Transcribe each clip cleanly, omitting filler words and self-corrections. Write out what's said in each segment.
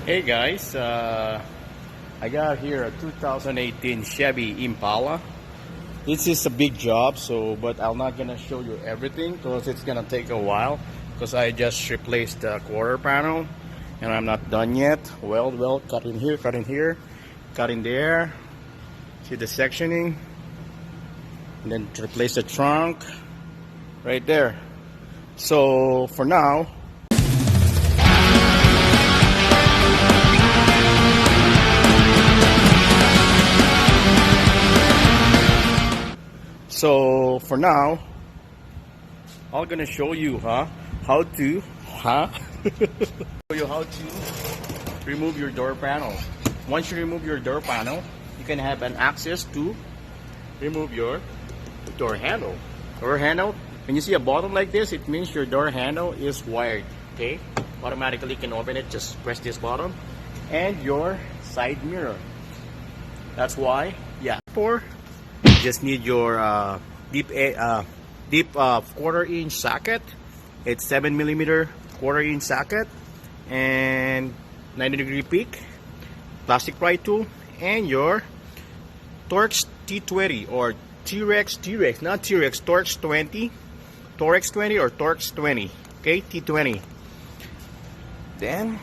Hey guys, I got here a 2018 Chevy Impala. This is a big job, but I'm not gonna show you everything because it's gonna take a while because I just replaced the quarter panel and I'm not done yet. Well, cut in here, cut in here, cut in there. See the sectioning, and then to replace the trunk right there. So for now, I'm gonna show you how to show you how to remove your door panel. Once you remove your door panel, you can have an access to remove your door handle. Door handle, when you see a button like this, it means your door handle is wired. Okay, automatically you can open it. Just press this button, and your side mirror. That's why, yeah. You just need your deep quarter-inch socket. It's 7mm quarter-inch socket and 90-degree peak, plastic pry tool, and your Torx T20 or T-Rex, not T-Rex, Torx 20 or Torx 20. Okay, T20. Then,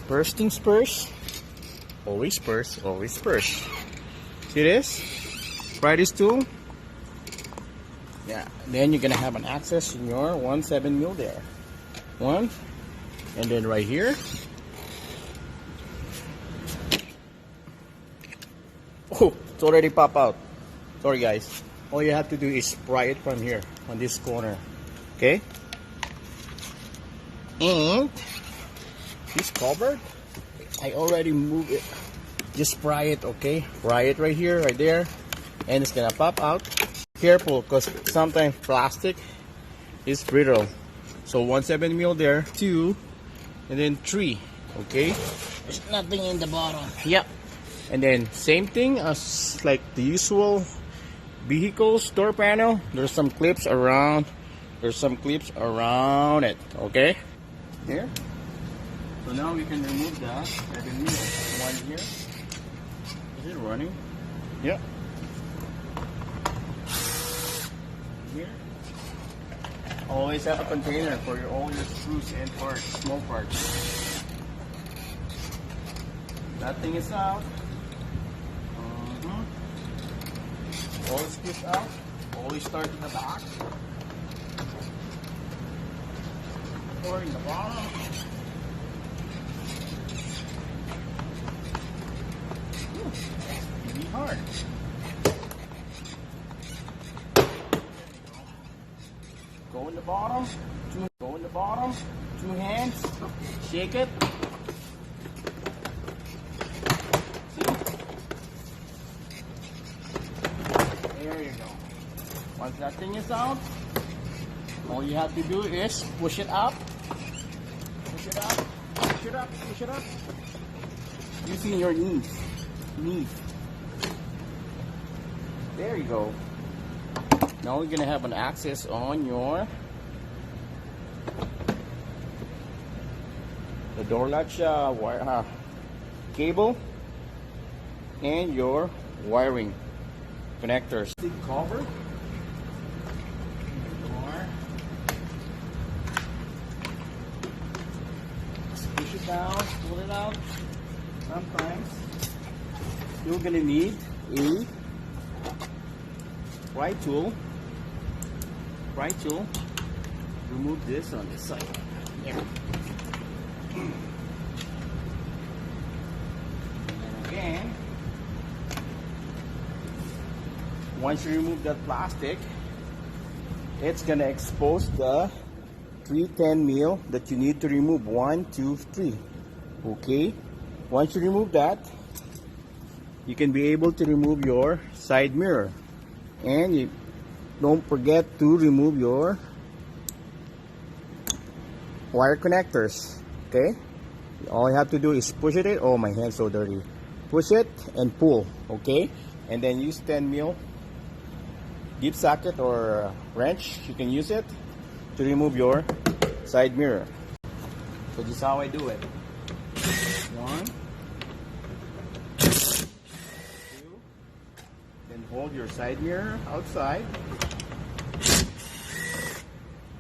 first things first, always first. See this? Pry this tool. Yeah, then you're gonna have an access in your 1/7mm there. One, and then right here. Oh, it's already popped out. Sorry guys. All you have to do is pry it from here on this corner. Okay? And this cover, I already moved it. Just pry it, okay? Pry it right here, right there, and it's gonna pop out. Careful, because sometimes plastic is brittle. So 1/7mm there, 2, and then 3. Okay? There's nothing in the bottom. Yep. And then same thing as like the usual vehicles door panel. There's some clips around. It. Okay? Here. So now we can remove the 7mm. One here. Is it running? Yep. Here. Always have a container for all your screws and parts, small parts. That thing is out. All the screws out. Always start in the back or in the bottom. Really hard. Go in the bottom. Two hands. Shake it. See? There you go. Once that thing is out, all you have to do is push it up. Push it up. Using your knees. There you go. Now we're gonna have an access on the door latch wire cable and your wiring connectors. Seat cover. Just push it down, pull it out. Sometimes you're gonna need a pry tool. Remove this on this side. There. And again, once you remove that plastic, it's gonna expose the 310mm that you need to remove. 1, 2, 3. Okay. Once you remove that, you can be able to remove your side mirror. And you don't forget to remove your wire connectors. Okay? All you have to do is push it. Oh, my hand's so dirty. Push it and pull. Okay? And then use 10mm deep socket or wrench. You can use it to remove your side mirror. So this is how I do it. remove your side mirror outside.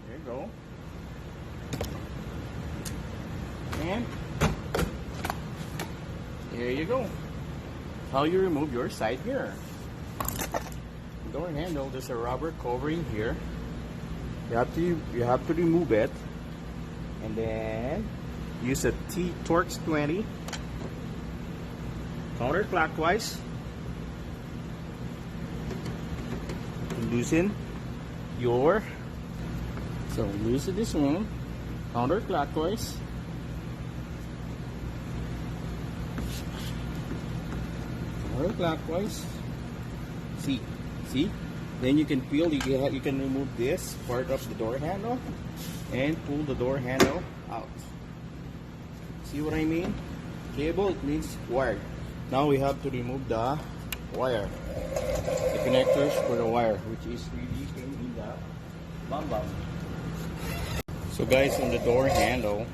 There you go. And there you go. How you remove your side mirror. Door handle, there's a rubber covering here. You have to remove it, and then use a Torx 20 counterclockwise. Loosen this one counterclockwise. Counterclockwise. See? Then you can feel, you can remove this part of the door handle and pull the door handle out. See what I mean? Cable, it means wire. Now we have to remove the wire, the connectors for the wire, which is really in the bum. So guys, on the door handle,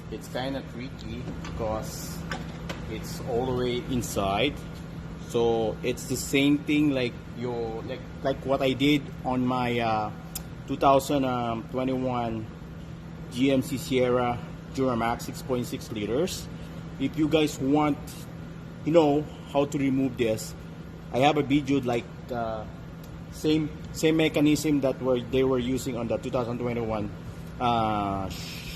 it's kind of tricky because it's all the way inside. So it's the same thing like what I did on my 2021 GMC Sierra Duramax 6.6 liters. If you guys want how to remove this, I have a video like same mechanism that they were using on the 2021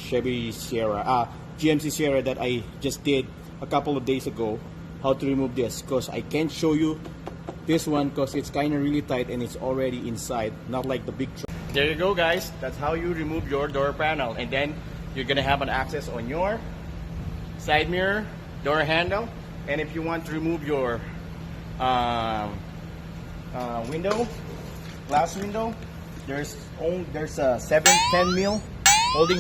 Chevy Sierra GMC Sierra that I just did a couple of days ago. How to remove this, because I can't show you this one because it's kind of really tight and it's already inside, not like the big truck. There you go, guys. That's how you remove your door panel, and then you're gonna have an access on your side mirror, door handle, and if you want to remove your window, glass window, there's a 7-10 mil holding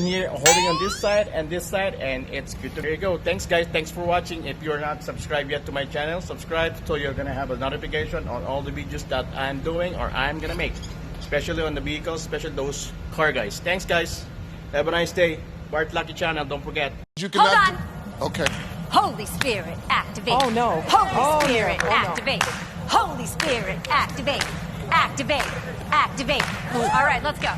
on this side, and it's good to. There you go. Thanks guys, thanks for watching. If you're not subscribed yet to my channel, subscribe so you're gonna have a notification on all the videos that I'm doing or I'm gonna make, especially on the vehicles, especially those car guys. Thanks guys, have a nice day. Bart Lucky channel, don't forget. Hold on. Okay. Holy Spirit, activate. Oh no. Holy Spirit, no. activate. Holy Spirit, activate. Activate. All right, let's go.